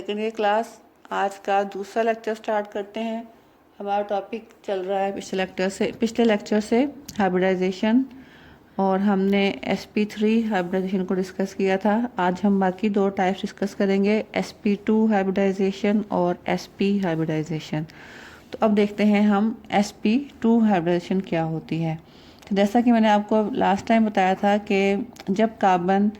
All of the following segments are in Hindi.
सेकेंड ईयर क्लास आज का दूसरा लेक्चर स्टार्ट करते हैं। हमारा टॉपिक चल रहा है पिछले लेक्चर से हाइब्रिडाइजेशन, और हमने sp3 हाइब्रिडाइजेशन को डिस्कस किया था। आज हम बाकी दो टाइप्स डिस्कस करेंगे, sp2 हाइब्रिडाइजेशन और sp हाइब्रिडाइजेशन। तो अब देखते हैं हम sp2 हाइब्रिडाइजेशन क्या होती है। तो जैसा कि मैंने आपको लास्ट टाइम बताया था कि जब कार्बन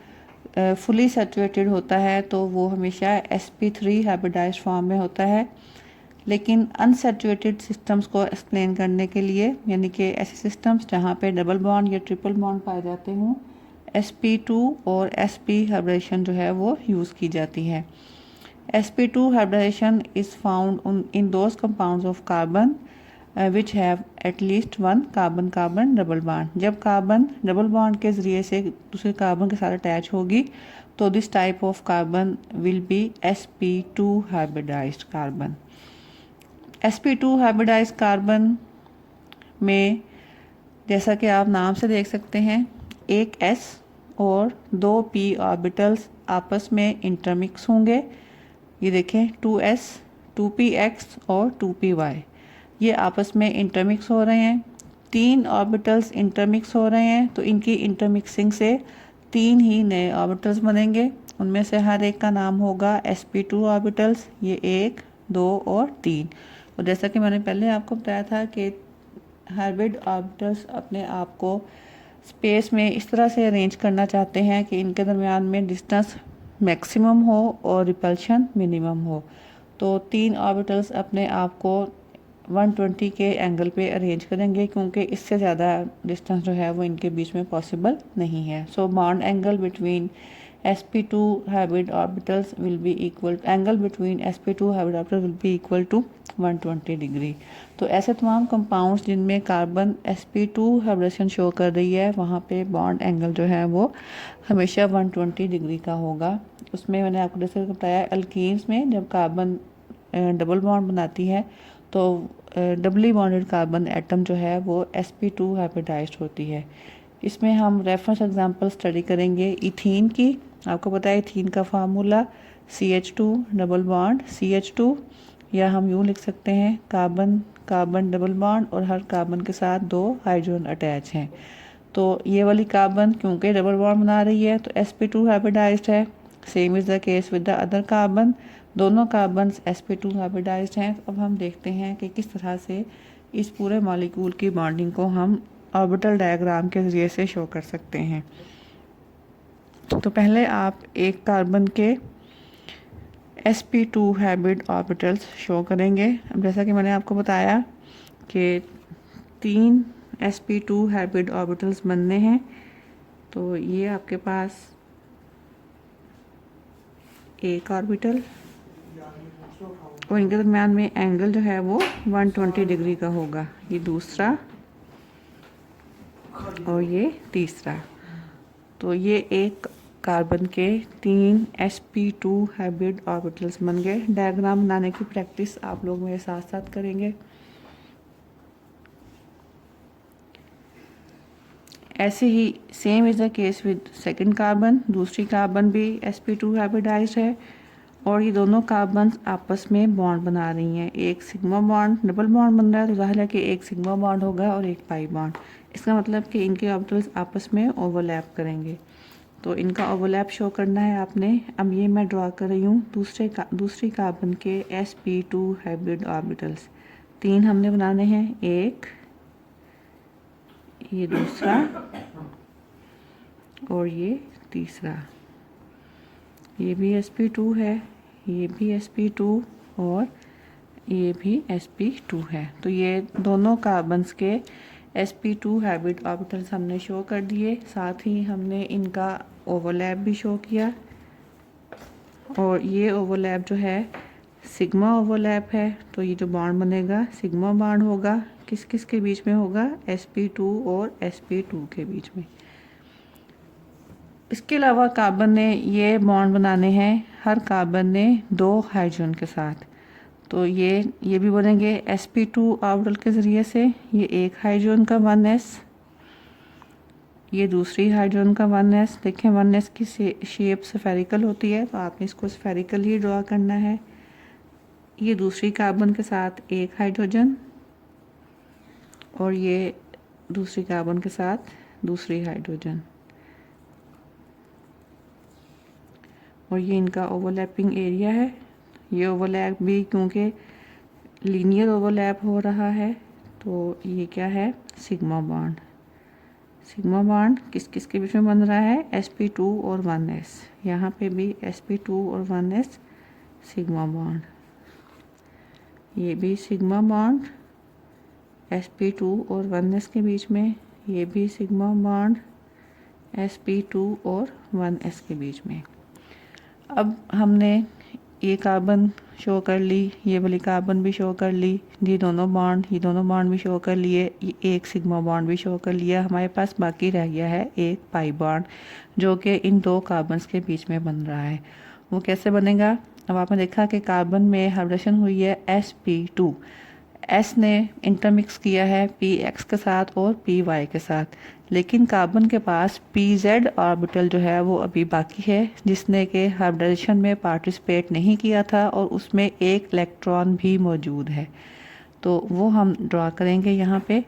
फुली सैचुरेटेड होता है तो वो हमेशा sp3 हाइब्रिडाइज्ड फॉर्म में होता है। लेकिन अनसैचुरेटेड सिस्टम्स को एक्सप्लेन करने के लिए, यानी कि ऐसे सिस्टम्स जहाँ पे डबल बॉन्ड या ट्रिपल बॉन्ड पाए जाते हों, sp2 और sp हाइब्रिडाइजेशन जो है वो यूज़ की जाती है। sp2 hybridization is found in those compounds of carbon which have at least one carbon double bond. जब कार्बन डबल बॉन्ड के ज़रिए से दूसरे कार्बन के साथ अटैच होगी तो this type of carbon will be sp2 hybridised carbon. sp2 hybridised carbon में जैसा कि आप नाम से देख सकते हैं, एक s और दो p ऑर्बिटल्स आपस में इंटरमिक्स होंगे। ये देखें 2s 2px और 2py ये आपस में इंटरमिक्स हो रहे हैं। तीन ऑर्बिटल्स इंटरमिक्स हो रहे हैं तो इनकी इंटरमिक्सिंग से तीन ही नए ऑर्बिटल्स बनेंगे। उनमें से हर एक का नाम होगा sp2 ऑर्बिटल्स। ये 1, 2 और 3। और जैसा कि मैंने पहले आपको बताया था कि हाइब्रिड ऑर्बिटल्स अपने आप को स्पेस में इस तरह से अरेंज करना चाहते हैं कि इनके दरमियान में डिस्टेंस मैक्सिमम हो और रिपल्शन मिनिमम हो। तो तीन ऑर्बिटल्स अपने आप को 120 के एंगल पे अरेंज करेंगे, क्योंकि इससे ज़्यादा डिस्टेंस जो है वो इनके बीच में पॉसिबल नहीं है। So bond angle between sp2 hybrid orbitals will be equal angle between sp2 hybrid orbitals will be equal to 120 degree. तो ऐसे तमाम कंपाउंड्स जिनमें कार्बन sp2 हाइब्रिडेशन शो कर रही है वहाँ पे बॉन्ड एंगल जो है वो हमेशा 120 डिग्री का होगा। उसमें मैंने आपको जैसे बताया, अल्कीन्स में जब कार्बन डबल बॉन्ड बनाती है तो डबली बॉन्डेड कार्बन एटम जो है वो sp2 हाइब्रिडाइज्ड होती है। इसमें हम रेफरेंस एग्जांपल स्टडी करेंगे इथीन की। आपको पता है इथीन का formula CH2 double bond CH2, या हम यूँ लिख सकते हैं कार्बन कार्बन डबल बॉन्ड और हर कार्बन के साथ दो हाइड्रोजन अटैच हैं। तो ये वाली कार्बन क्योंकि डबल बॉन्ड बना रही है तो sp2 हाइब्रिडाइज्ड है। Same is the case with the other carbon, दोनों कार्बन sp2 हाइब्रिडाइज्ड हैं। अब हम देखते हैं कि किस तरह से इस पूरे मॉलिक्यूल की बॉन्डिंग को हम ऑर्बिटल डायग्राम के ज़रिए से शो कर सकते हैं। तो पहले आप एक कार्बन के sp2 हाइब्रिड ऑर्बिटल्स शो करेंगे। अब जैसा कि मैंने आपको बताया कि 3 sp2 हाइब्रिड ऑर्बिटल्स बनने हैं। तो ये आपके पास एक ऑर्बिटल और इनके दरम्यान में एंगल जो है वो 120 डिग्री का होगा। ये दूसरा और ये तीसरा। तो ये एक कार्बन के 3 sp2 हाइब्रिड ऑर्बिटल्स बन गए। डायग्राम बनाने की प्रैक्टिस आप लोग मेरे साथ साथ करेंगे। ऐसे ही same is the case with second carbon. दूसरी कार्बन भी sp2 हाइब्रिडाइज्ड है और ये दोनों कार्बन आपस में बॉन्ड बना रही हैं। एक सिग्मा बॉन्ड डबल बॉन्ड बन रहा है तो जाहिर है कि एक सिग्मा बॉन्ड होगा और एक पाई बॉन्ड। इसका मतलब कि इनके ऑर्बिटल्स आपस में ओवरलैप करेंगे। तो इनका ओवरलैप शो करना है आपने। अब ये मैं ड्रॉ कर रही हूँ दूसरी कार्बन के sp2 हाइब्रिड ऑर्बिटल्स। 3 हमने बनाने हैं, एक, ये दूसरा और ये तीसरा। ये भी sp2 है, ये भी sp2 और ये भी sp2 है। तो ये दोनों कार्बन्स के sp2 हाइब्रिड ऑर्बिटल्स हमने शो कर दिए। साथ ही हमने इनका ओवरलैप भी शो किया। और ये ओवरलैप जो है सिग्मा ओवरलैप है। तो ये जो बॉन्ड बनेगा सिग्मा बॉन्ड होगा। किस किस के बीच में होगा? sp2 और sp2 के बीच में। इसके अलावा कार्बन ने ये बॉन्ड बनाने हैं हर कार्बन ने 2 हाइड्रोजन के साथ। तो ये भी बनेंगे sp2 ऑर्बिटल के ज़रिए से। ये एक हाइड्रोजन का 1s ये दूसरी हाइड्रोजन का 1s। देखें 1s की शेप स्फेरिकल होती है, तो आपने इसको स्फेरिकल ही ड्रॉ करना है। ये दूसरी कार्बन के साथ एक हाइड्रोजन, और ये दूसरी कार्बन के साथ दूसरी हाइड्रोजन, और ये इनका ओवरलैपिंग एरिया है। ये ओवरलैप भी क्योंकि लीनियर ओवरलैप हो रहा है, तो ये क्या है, सिग्मा बॉन्ड। सिग्मा बॉन्ड किस किस के बीच में बन रहा है, sp2 और 1s। यहाँ पे भी sp2 और 1s सिग्मा बॉन्ड, ये भी सिग्मा बॉन्ड sp2 और 1s के बीच में, ये भी सिग्मा बॉन्ड sp2 और 1s के बीच में। अब हमने ये कार्बन शो कर ली, ये वाली कार्बन भी शो कर ली, ये दोनों बॉन्ड भी शो कर लिए, ये एक सिग्मा बॉन्ड भी शो कर लिया। हमारे पास बाकी रह गया है एक पाई बॉन्ड, जो कि इन दो कार्बन्स के बीच में बन रहा है। वो कैसे बनेगा, अब आपने देखा कि कार्बन में हाइब्रिडेशन हुई है sp2, S ने इंटरमिक्स किया है px के साथ और py के साथ, लेकिन कार्बन के पास pz ऑर्बिटल जो है वो अभी बाकी है, जिसने के हाइब्रिडेशन में पार्टिसिपेट नहीं किया था और उसमें एक इलेक्ट्रॉन भी मौजूद है। तो वो हम ड्रॉ करेंगे यहाँ पे।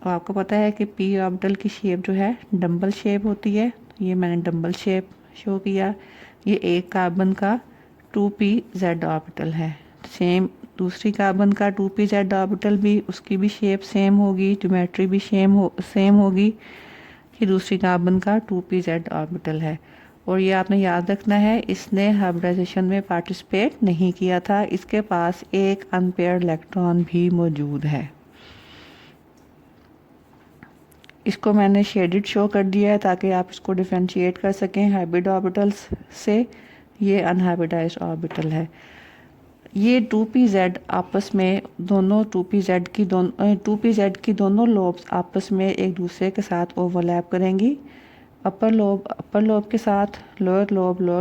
और आपको पता है कि p ऑर्बिटल की शेप जो है डम्बल शेप होती है, ये मैंने डम्बल शेप शो किया। ये एक कार्बन का 2pz ऑर्बिटल है, सेम दूसरी कार्बन का 2pz ऑर्बिटल भी, उसकी भी शेप सेम होगी, ज्योमेट्री भी सेम होगी कि दूसरी कार्बन का 2pz ऑर्बिटल है। और ये आपने याद रखना है, इसने हाइब्रिडाइजेशन में पार्टिसिपेट नहीं किया था, इसके पास एक अनपेयर्ड इलेक्ट्रॉन भी मौजूद है। इसको मैंने शेडेड शो कर दिया है ताकि आप इसको डिफरेंशिएट कर सकें हाइब्रिड ऑर्बिटल्स से। ये अनहाइब्रिडाइज्ड ऑर्बिटल है। ये 2pz आपस में दोनों 2pz की दोनों लोब्स आपस में एक दूसरे के साथ ओवरलैप करेंगी। अपर लोब के साथ, लोअर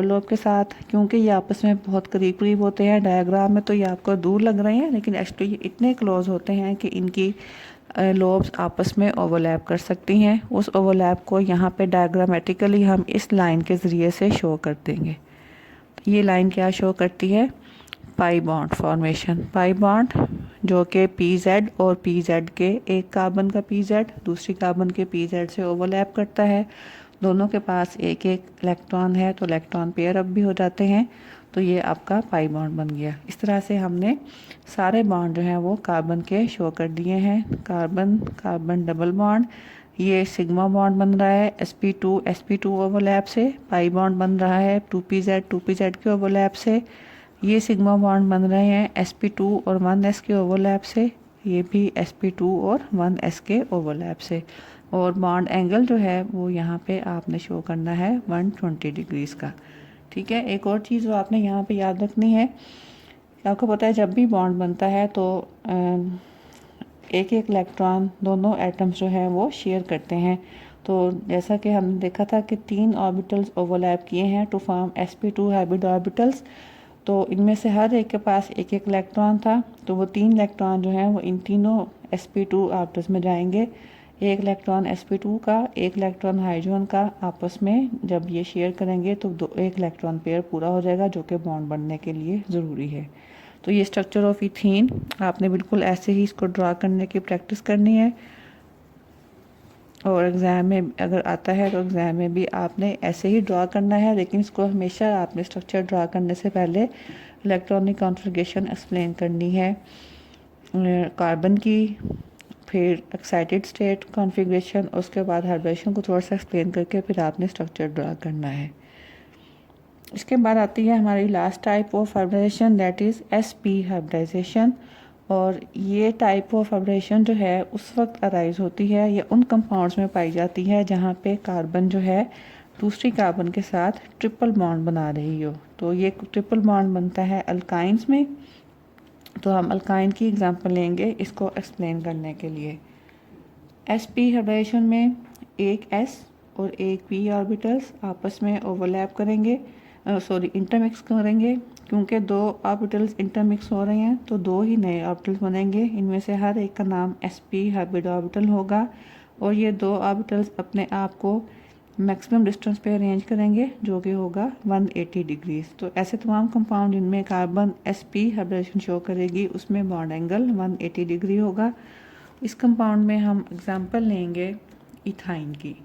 लोब के साथ, क्योंकि ये आपस में बहुत करीब होते हैं। डायग्राम में तो ये आपको दूर लग रहे हैं, लेकिन एक्चुअली ये इतने क्लोज होते हैं कि इनकी लोब्स आपस में ओवरलैप कर सकती हैं। उस ओवरलैप को यहाँ पे डायग्रामेटिकली हम इस लाइन के ज़रिए से शो कर देंगे। ये लाइन क्या शो करती है, pi bond formation. Pi bond जो कि pz और pz के, एक कार्बन का pz दूसरी कार्बन के pz से ओवरलैप करता है। दोनों के पास एक एक इलेक्ट्रॉन है, तो इलेक्ट्रॉन पेयर अप भी हो जाते हैं। तो ये आपका पाई बॉन्ड बन गया। इस तरह से हमने सारे बॉन्ड जो हैं वो कार्बन के शो कर दिए हैं। कार्बन कार्बन डबल बॉन्ड, ये सिग्मा बॉन्ड बन रहा है sp2 ओवरलैप से। पाई बॉन्ड बन रहा है 2pz के ओवरलैप से। ये सिग्मा बॉन्ड बन रहे हैं sp2 और 1s के ओवरलैप से। ये भी sp2 और 1s के ओवरलैप से। और बॉन्ड एंगल जो है वो यहाँ पे आपने शो करना है 120 डिग्रीज का। ठीक है, एक और चीज़ जो आपने यहाँ पे याद रखनी है, आपको पता है जब भी बॉन्ड बनता है तो एक एक इलेक्ट्रॉन दोनों एटम्स जो है वो शेयर करते हैं। तो जैसा कि हमने देखा था कि 3 ऑर्बिटल्स ओवरलैप किए हैं to form sp2 hybrid orbitals. तो इनमें से हर एक के पास एक एक इलेक्ट्रॉन था, तो वो 3 इलेक्ट्रॉन जो हैं वो इन तीनों sp2 ऑर्बिटल्स में जाएंगे। एक इलेक्ट्रॉन sp2 का, एक इलेक्ट्रॉन हाइड्रोजन का आपस में जब ये शेयर करेंगे तो एक इलेक्ट्रॉन पेयर पूरा हो जाएगा, जो कि बॉन्ड बनने के लिए ज़रूरी है। तो ये स्ट्रक्चर ऑफ इथीन आपने बिल्कुल ऐसे ही इसको ड्रा करने की प्रैक्टिस करनी है, और एग्ज़ाम में अगर आता है तो एग्ज़ाम में भी आपने ऐसे ही ड्रा करना है। लेकिन इसको हमेशा आपने स्ट्रक्चर ड्रा करने से पहले इलेक्ट्रॉनिक कॉन्फ़िगरेशन एक्सप्लेन करनी है कार्बन की, फिर एक्साइटेड स्टेट कॉन्फ़िगरेशन, उसके बाद हाइब्रिडेशन को थोड़ा सा एक्सप्लेन करके फिर आपने स्ट्रक्चर ड्रा करना है। इसके बाद आती है हमारी last type of hybridisation, that is sp hybridisation. और ये टाइप ऑफ हाइब्रिडेशन जो है उस वक्त अराइज होती है, ये उन कंपाउंड्स में पाई जाती है जहाँ पे कार्बन जो है दूसरी कार्बन के साथ ट्रिपल बॉन्ड बना रही हो। तो ये ट्रिपल बॉन्ड बनता है अल्काइंस में। तो हम अल्काइन की एग्जांपल लेंगे इसको एक्सप्लेन करने के लिए। sp हाइब्रिडेशन में एक s और एक p ऑर्बिटल्स आपस में ओवरलैप करेंगे, इंटरमिक्स करेंगे। क्योंकि 2 ऑर्बिटल्स इंटरमिक्स हो रहे हैं तो 2 ही नए ऑर्बिटल्स बनेंगे। इनमें से हर एक का नाम sp हाइब्रिड ऑर्बिटल होगा और ये दो ऑर्बिटल्स अपने आप को मैक्सिमम डिस्टेंस पे अरेंज करेंगे जो कि होगा 180 डिग्रीज। तो ऐसे तमाम कंपाउंड जिनमें कार्बन sp हाइब्रिडेशन शो करेगी उसमें बॉन्ड एंगल 180 डिग्री होगा। इस कंपाउंड में हम एग्जांपल लेंगे इथाइन की।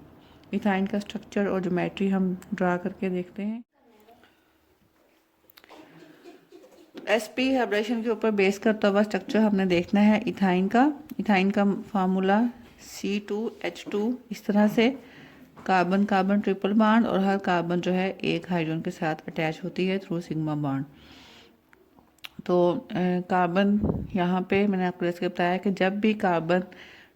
इथाइन का स्ट्रक्चर और ज्योमेट्री हम ड्रा करके देखते हैं। sp हाइब्रिडेशन के ऊपर बेस करता हुआ स्ट्रक्चर हमने देखना है इथाइन का। इथाइन का फार्मूला C2H2, इस तरह से कार्बन कार्बन ट्रिपल बॉन्ड और हर कार्बन जो है एक हाइड्रोजन के साथ अटैच होती है थ्रू सिग्मा बॉन्ड। तो कार्बन यहाँ पे मैंने आपको जैसे बताया कि जब भी कार्बन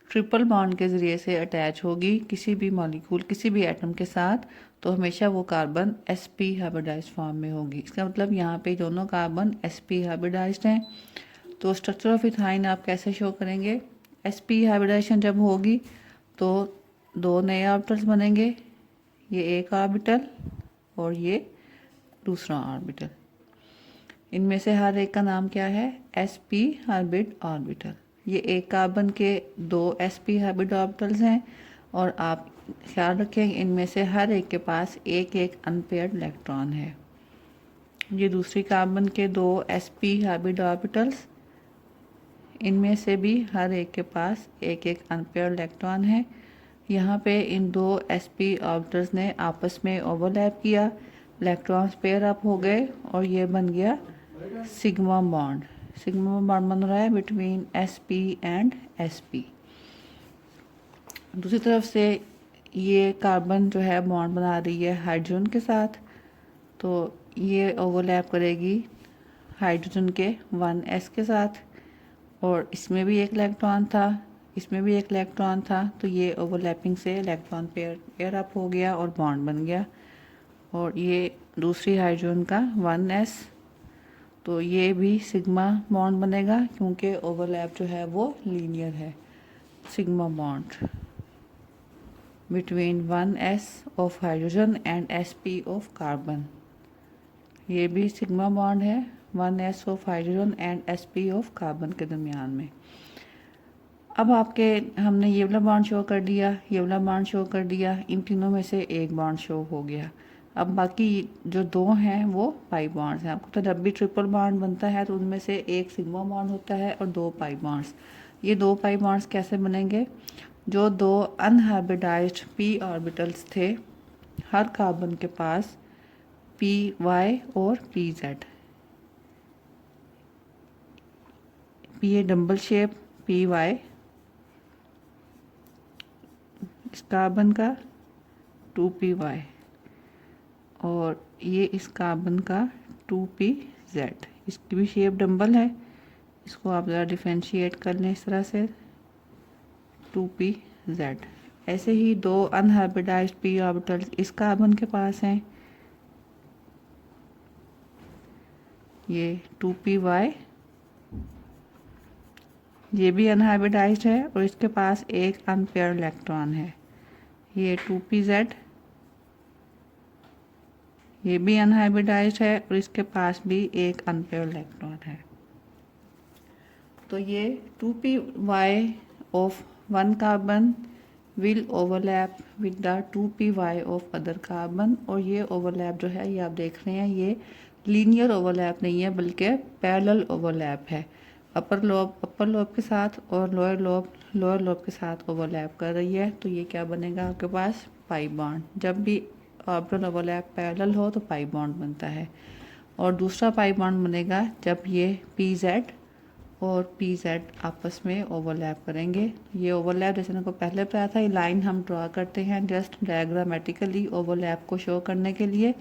ट्रिपल बॉन्ड के ज़रिए से अटैच होगी किसी भी मॉलिक्यूल किसी भी एटम के साथ तो हमेशा वो कार्बन sp हाइब्रिडाइज्ड फॉर्म में होगी। इसका मतलब यहाँ पे दोनों कार्बन sp हाइब्रिडाइज्ड हैं। तो स्ट्रक्चर ऑफ इथाइन आप कैसे शो करेंगे? sp हाइब्रिडाइजेशन जब होगी तो दो नए ऑर्बिटल्स बनेंगे, ये एक ऑर्बिटल और ये दूसरा ऑर्बिटल। इनमें से हर एक का नाम क्या है? sp hybrid orbital. ये एक कार्बन के दो sp हाइब्रिड ऑर्बिटल्स हैं और आप ख्याल रखें इनमें से हर एक के पास एक एक अनपेयर्ड इलेक्ट्रॉन है। ये दूसरी कार्बन के दो sp हाइब्रिड ऑर्बिटल्स, इनमें से भी हर एक के पास एक एक अनपेयर्ड इलेक्ट्रॉन है। यहाँ पे इन दो sp ऑर्बिटल्स ने आपस में ओवरलैप किया, इलेक्ट्रॉन्स पेयर अप हो गए और ये बन गया सिग्मा बॉन्ड। सिग्मा बॉन्ड बन रहा है बिटवीन sp एंड sp। दूसरी तरफ से ये कार्बन जो है बॉन्ड बना रही है हाइड्रोजन के साथ, तो ये ओवरलैप करेगी हाइड्रोजन के 1s के साथ और इसमें भी एक इलेक्ट्रॉन था, इसमें भी एक इलेक्ट्रॉन था, तो ये ओवरलैपिंग से इलेक्ट्रॉन पेयर अप हो गया और बॉन्ड बन गया। और ये दूसरी हाइड्रोजन का 1s, तो ये भी सिग्मा बॉन्ड बनेगा क्योंकि ओवरलैप जो है वो लीनियर है। Sigma bond between 1s of hydrogen and sp of carbon, ये भी सिग्मा बॉन्ड है 1s of hydrogen and sp of carbon के दरमियान में। अब आपके हमने ये वाला बॉन्ड शो कर दिया, ये वाला बॉन्ड शो कर दिया, इन तीनों में से एक बॉन्ड शो हो गया। अब बाकी जो दो हैं वो पाई बॉन्ड्स हैं। आपको तो जब भी ट्रिपल बॉन्ड बनता है तो उनमें से एक सिग्मा बॉन्ड होता है और दो पाई बॉन्ड्स। ये दो पाई बॉन्ड्स कैसे बनेंगे? जो दो अनहाइब्रिडाइज्ड p ऑर्बिटल्स थे, हर कार्बन के पास py और pz, ये डबल शेप py इस कार्बन का 2py और ये इस कार्बन का 2pz, इसकी भी शेप डबल है। इसको आप ज़रा डिफ्रेंशिएट कर लें इस तरह से 2pz। ऐसे ही दो अनहाइब्रिडाइज्ड p ऑर्बिटल्स इस कार्बन के पास हैं, ये 2py, ये भी अनहाइब्रिडाइज्ड है और इसके पास एक अनपेयर्ड इलेक्ट्रॉन है, ये 2pz, ये भी अनहाइब्रिडाइज्ड है और इसके पास भी एक अनपेयर्ड इलेक्ट्रॉन है। तो ये 2py of one carbon will overlap with the 2py of other carbon, और ये ओवरलैप जो है ये आप देख रहे हैं ये लीनियर ओवरलैप नहीं है बल्कि पैरेलल ओवरलैप है। अपर लोब के साथ और लोअर लोब के साथ ओवरलैप कर रही है। तो ये क्या बनेगा आपके पास? Pi bond. जब भी ऑर्बिटल ओवरलैप पैरेलल हो तो पाई बॉन्ड बनता है। और दूसरा पाई बॉन्ड बनेगा जब ये pz और pz आपस में ओवरलैप करेंगे। ये ओवरलैप जैसे मैंने को पहले बताया था, ये लाइन हम ड्रॉ करते हैं जस्ट डायग्रामेटिकली ओवरलैप को शो करने के लिए।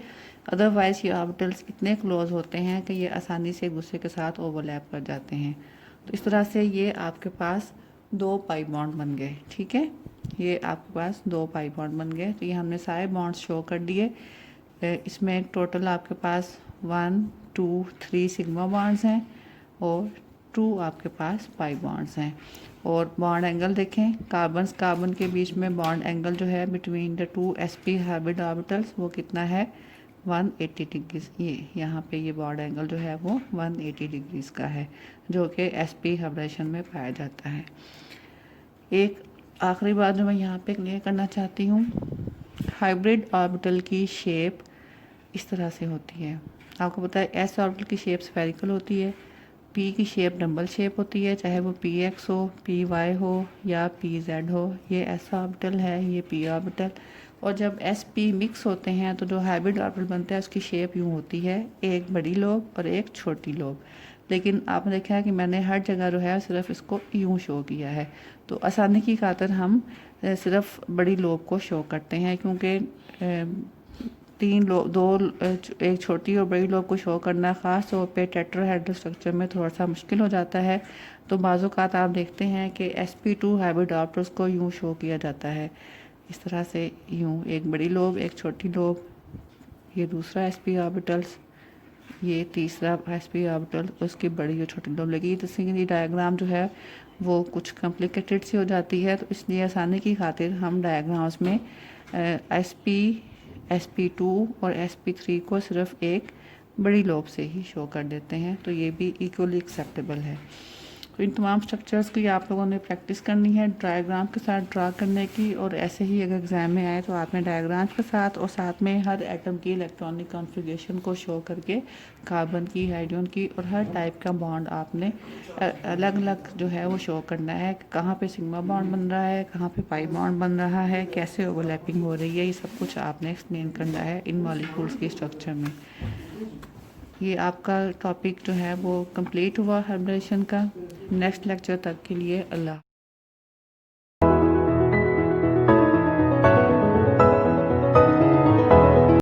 अदरवाइज ये ऑर्बिटल्स इतने क्लोज होते हैं कि ये आसानी से एक दूसरे के साथ ओवरलैप कर जाते हैं। तो इस तरह से ये आपके पास दो पाई बॉन्ड बन गए। ठीक है, ये आपके पास दो पाई बॉन्ड बन गए। तो ये हमने सारे बॉन्ड्स शो कर दिए। इसमें टोटल आपके पास 1 2 3 सिग्मा बॉन्ड्स हैं और 2 आपके पास पाई बॉन्ड्स हैं। और बॉन्ड एंगल देखें, कार्बन के बीच में बॉन्ड एंगल जो है between the 2 sp hybrid orbitals वो कितना है? 180 डिग्रीज। ये यहाँ पे ये बॉन्ड एंगल जो है वो 180 डिग्रीज का है जो कि sp हाइब्रिडेशन में पाया जाता है। एक आखिरी बात जो मैं यहाँ पे क्लियर करना चाहती हूँ, हाइब्रिड ऑर्बिटल की शेप इस तरह से होती है। आपको पता है एस ऑर्बिटल की शेप स्फेरिकल होती है, पी की शेप डबल शेप होती है, चाहे वो पी एक्स हो, पी वाई हो या पी जेड हो। ये एस ऑर्बिटल है, ये पी ऑर्बिटल। और जब एस पी मिक्स होते हैं तो जो हाइब्रिड ऑर्बिटल बनता है उसकी शेप यूँ होती है, एक बड़ी लोब और एक छोटी लोब। लेकिन आपने देखा है कि मैंने हर जगह जो है सिर्फ इसको यूँ शो किया है। तो आसानी की खातिर हम सिर्फ बड़ी लोब को शो करते हैं, क्योंकि तीन लोब दो एक छोटी और बड़ी लोब को शो करना ख़ास तौर पे टेट्राहेड्रल स्ट्रक्चर में थोड़ा सा मुश्किल हो जाता है। तो बाज़ात आप देखते हैं कि sp2 हाइब्रिड ऑर्बिटल्स को यूँ शो किया जाता है, इस तरह से, यूँ एक बड़ी लोब एक छोटी लोब, ये दूसरा sp ऑर्बिटल्स, ये तीसरा sp ऑर्बिटल, उसकी बड़ी और छोटी लोब लगी। तो ये डायग्राम जो है वो कुछ कॉम्प्लिकेटेड सी हो जाती है, तो इसलिए आसानी की खातिर हम डायग्राम्स में sp2 और sp3 को सिर्फ एक बड़ी लोब से ही शो कर देते हैं। तो ये भी इक्वली एक्सेप्टेबल है। तो इन तमाम स्ट्रक्चर्स की आप लोगों ने प्रैक्टिस करनी है डायग्राम के साथ ड्रा करने की, और ऐसे ही अगर एग्ज़ाम में आए तो आपने डायग्राम के साथ और साथ में हर एटम की इलेक्ट्रॉनिक कॉन्फ़िगरेशन को शो करके कार्बन की, हाइड्रोजन की और हर टाइप का बॉन्ड आपने अलग अलग जो है वो शो करना है। कहाँ पे सिग्मा बॉन्ड बन रहा है, कहाँ पे पाई बॉन्ड बन रहा है, कैसे ओवरलैपिंग हो रही है, ये सब कुछ आपने एक्सप्लेन करना है इन मॉलिक्यूल्स के स्ट्रक्चर में। ये आपका टॉपिक जो है वो कंप्लीट हुआ हाइब्रिडेशन का। नेक्स्ट लेक्चर तक के लिए अल्लाह।